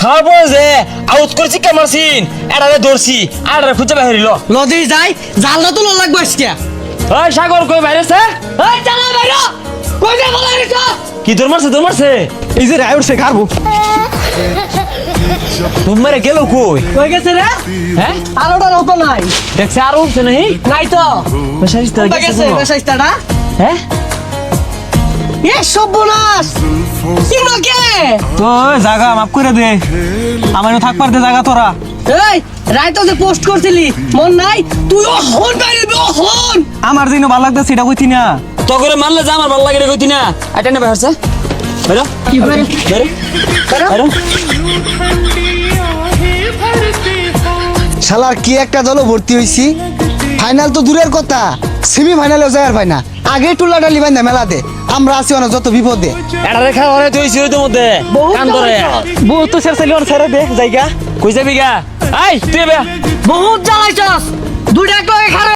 খাওয়ার পরে যে আউট করছি কামারছিন এটারে ধরছি আর খুঁজে বাহিরিল নদী যাই জালটা তো লাগবে আজকে। ওই সাগর কই বাইরেছে এই চালা বাইরো কই যা বলা রে তো কি দৌড় মারছে এই যে রায় উঠছে খাবো তোমারে গেল কই কই গেছে রে? হ্যাঁ আলোটা তো নাই। দেখছে আর উঠছে নাহি নাই তো। বেশাইস্তা কোথায় গেছে গেছে বেশাইস্তাটা? হ্যাঁ এ সর্বনাশ চিনো কে? তো জায়গা মাফ করে দে আমার থাকবার দে জায়গা তোরা এই রাইতো যে পোস্ট করছিলি মন নাই তুই ও হন বাইরে ও হন। আমার দিনও ভালো লাগতেছে সেটা কইতি না তো করে মানলে যা আমার ভালো লাগে রে কইতি না আইটা না বাইরছে বেরো কি করে বেরো বেরো শালার কি একটা দলে ভর্তি হইছি ফাইনাল তো দূরের কথা সেমি ফাইনালেও যাওয়ার পাই না আগে টুলাটা লিবাই না মেলাতে আমরা আছি অনেক যত বিপদে এটা রেখা হরে তুইছি ওই তো মধ্যে কাম ধরে বহুত তো শেষ চাইলি ছেড়ে দে জায়গা কই যাবি গা আই তুই বে বহুত জ্বালাইছস দুইটা করে খারাপ